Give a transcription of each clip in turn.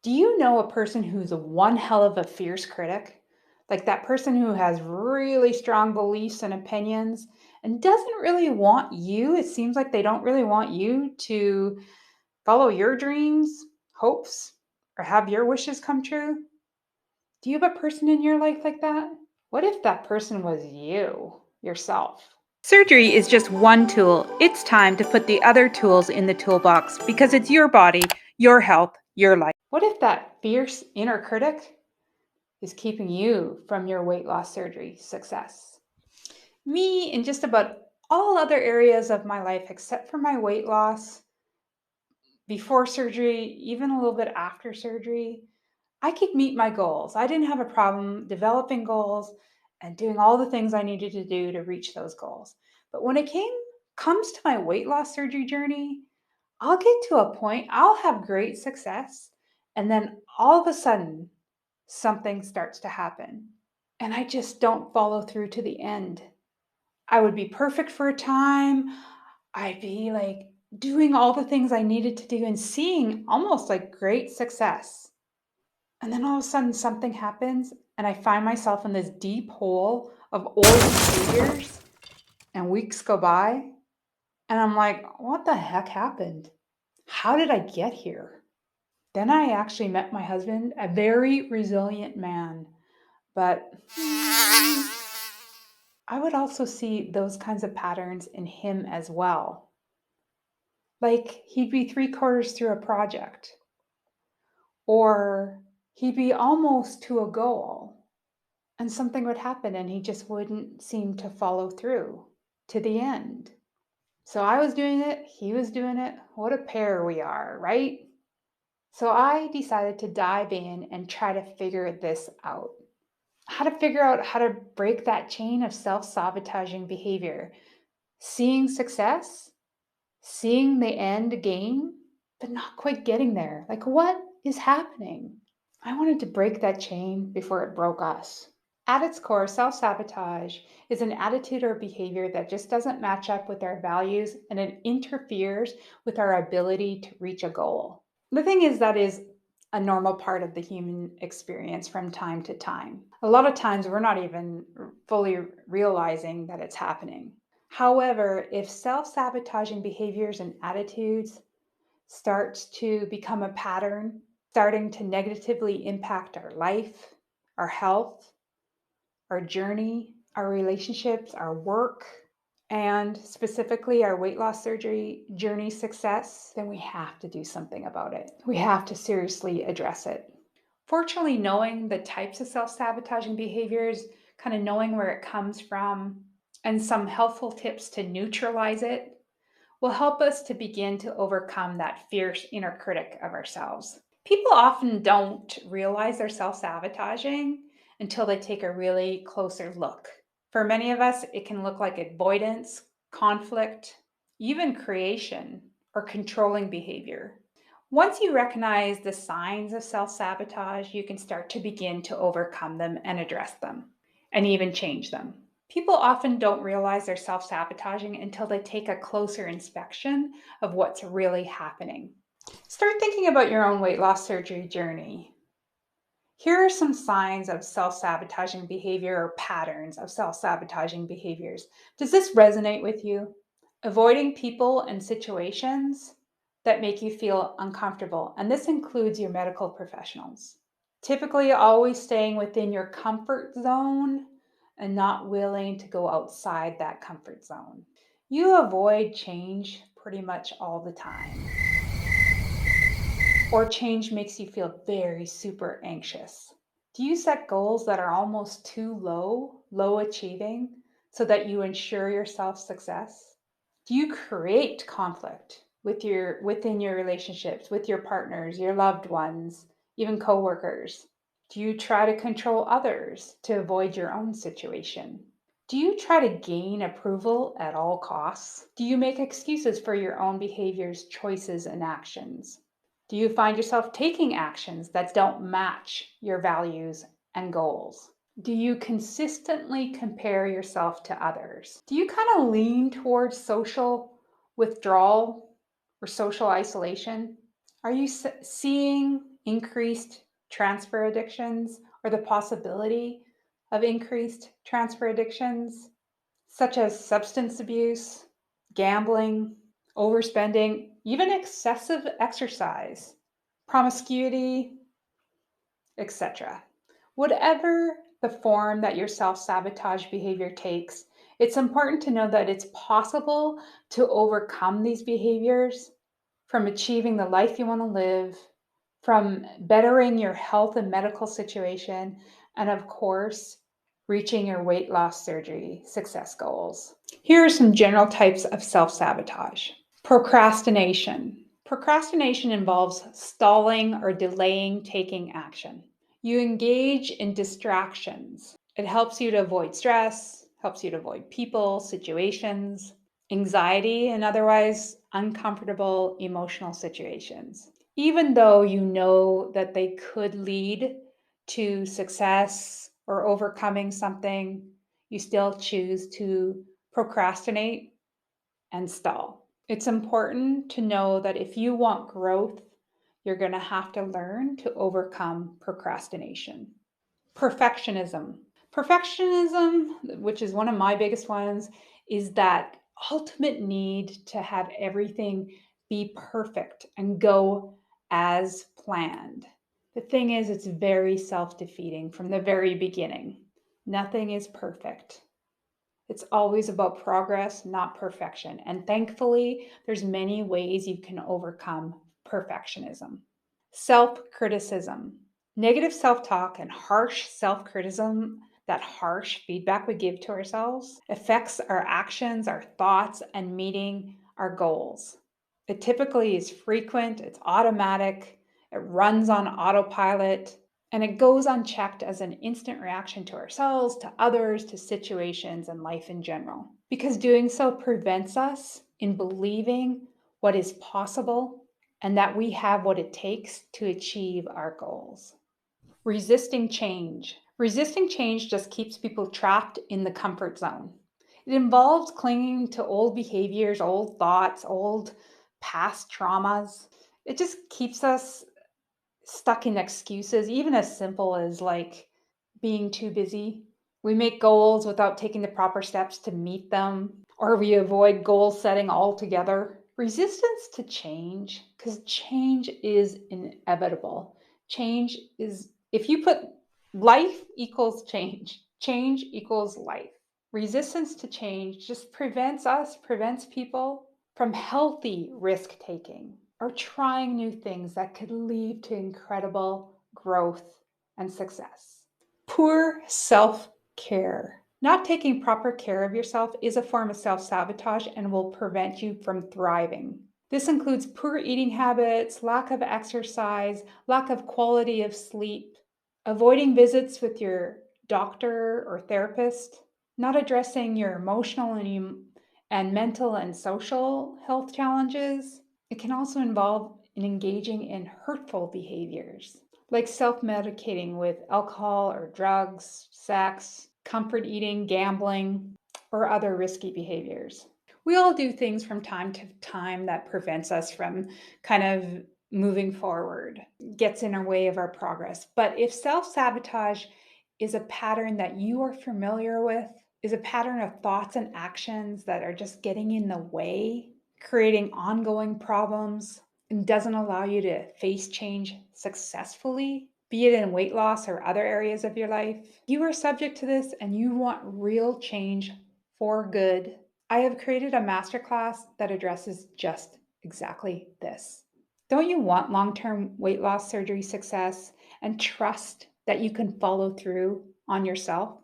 Do you know a person who's one hell of a fierce critic? Like that person who has really strong beliefs and opinions and doesn't really want you. It seems like they don't really want you to follow your dreams, hopes, or have your wishes come true. Do you have a person in your life like that? What if that person was you, yourself? Surgery is just one tool. It's time to put the other tools in the toolbox because it's your body, your health, your life. What if that fierce inner critic is keeping you from your weight loss surgery success? Me, in just about all other areas of my life, except for my weight loss, before surgery, even a little bit after surgery, I could meet my goals. I didn't have a problem developing goals and doing all the things I needed to do to reach those goals. But when it comes to my weight loss surgery journey, I'll get to a point, I'll have great success, and then all of a sudden, something starts to happen. And I just don't follow through to the end. I would be perfect for a time. I'd be like doing all the things I needed to do and seeing almost like great success. And then all of a sudden, something happens, and I find myself in this deep hole of old behaviors, and weeks go by, and I'm like, what the heck happened? How did I get here? Then I actually met my husband, a very resilient man, but I would also see those kinds of patterns in him as well. Like he'd be three-quarters through a project, or he'd be almost to a goal, and something would happen and he just wouldn't seem to follow through to the end. So I was doing it, he was doing it. What a pair we are, right? So I decided to dive in and try to figure this out. How to figure out how to break that chain of self sabotaging behavior, seeing success, seeing the end game, but not quite getting there. Like, what is happening? I wanted to break that chain before it broke us. At its core, self sabotage is an attitude or behavior that just doesn't match up with our values and it interferes with our ability to reach a goal. The thing is, that is a normal part of the human experience from time to time. A lot of times, we're not even fully realizing that it's happening. However, if self sabotaging behaviors and attitudes starts to become a pattern, starting to negatively impact our life, our health, our journey, our relationships, our work, and specifically our weight loss surgery journey success, then we have to do something about it. We have to seriously address it. Fortunately, knowing the types of self sabotaging behaviors, kind of knowing where it comes from, and some helpful tips to neutralize it will help us to begin to overcome that fierce inner critic of ourselves. People often don't realize they're self sabotaging until they take a really closer look. For many of us, it can look like avoidance, conflict, even creation or controlling behavior. Once you recognize the signs of self sabotage, you can start to begin to overcome them and address them and even change them. People often don't realize they're self sabotaging until they take a closer inspection of what's really happening. Start thinking about your own weight loss surgery journey. Here are some signs of self sabotaging behavior or patterns of self sabotaging behaviors. Does this resonate with you? Avoiding people and situations that make you feel uncomfortable, and this includes your medical professionals. Typically, always staying within your comfort zone and not willing to go outside that comfort zone. You avoid change pretty much all the time, or change makes you feel very super anxious. Do you set goals that are almost too low achieving, so that you ensure yourself success? Do you create conflict within your relationships, with your partners, your loved ones, even coworkers? Do you try to control others to avoid your own situation? Do you try to gain approval at all costs? Do you make excuses for your own behaviors, choices, and actions? Do you find yourself taking actions that don't match your values and goals? Do you consistently compare yourself to others? Do you kind of lean towards social withdrawal or social isolation? Are you seeing increased transfer addictions or the possibility of increased transfer addictions, such as substance abuse, gambling, overspending, even excessive exercise, promiscuity, etc. Whatever the form that your self sabotage behavior takes, it's important to know that it's possible to overcome these behaviors from achieving the life you want to live, from bettering your health and medical situation, and of course, reaching your weight loss surgery success goals. Here are some general types of self sabotage. Procrastination. Procrastination involves stalling or delaying taking action. You engage in distractions. It helps you to avoid stress, helps you to avoid people, situations, anxiety, and otherwise uncomfortable emotional situations. Even though you know that they could lead to success or overcoming something, you still choose to procrastinate and stall. It's important to know that if you want growth, you're going to have to learn to overcome procrastination. Perfectionism. Perfectionism, which is one of my biggest ones, is that ultimate need to have everything be perfect and go as planned. The thing is, it's very self defeating from the very beginning. Nothing is perfect. It's always about progress, not perfection. And thankfully, there's many ways you can overcome perfectionism. Self-criticism. Negative self-talk and harsh self-criticism, that harsh feedback we give to ourselves, affects our actions, our thoughts, and meeting our goals. It typically is frequent, it's automatic, it runs on autopilot, and it goes unchecked as an instant reaction to ourselves, to others, to situations, and life in general. Because doing so prevents us in believing what is possible and that we have what it takes to achieve our goals. Resisting change. Resisting change just keeps people trapped in the comfort zone. It involves clinging to old behaviors, old thoughts, old past traumas. It just keeps us stuck in excuses, even as simple as like being too busy. We make goals without taking the proper steps to meet them, or we avoid goal setting altogether. Resistance to change, because change is inevitable. Change is, if you put life equals change equals life. Resistance to change just prevents people from healthy risk taking or trying new things that could lead to incredible growth and success. Poor self-care. Not taking proper care of yourself is a form of self-sabotage and will prevent you from thriving. This includes poor eating habits, lack of exercise, lack of quality of sleep, avoiding visits with your doctor or therapist, not addressing your emotional and mental and social health challenges. It can also involve engaging in hurtful behaviors, like self-medicating with alcohol or drugs, sex, comfort eating, gambling, or other risky behaviors. We all do things from time to time that prevents us from kind of moving forward, gets in our way of our progress. But if self-sabotage is a pattern that you are familiar with, is a pattern of thoughts and actions that are just getting in the way, creating ongoing problems, and doesn't allow you to face change successfully, be it in weight loss or other areas of your life, you are subject to this and you want real change for good. I have created a masterclass that addresses just exactly this. Don't you want long-term weight loss surgery success and trust that you can follow through on yourself?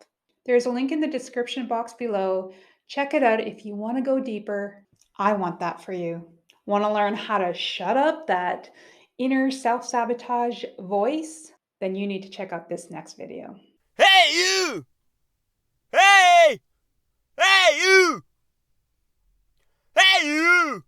There's a link in the description box below. Check it out if you want to go deeper. I want that for you. Want to learn how to shut up that inner self-sabotage voice? Then you need to check out this next video. Hey, you! Hey! Hey, you! Hey, you!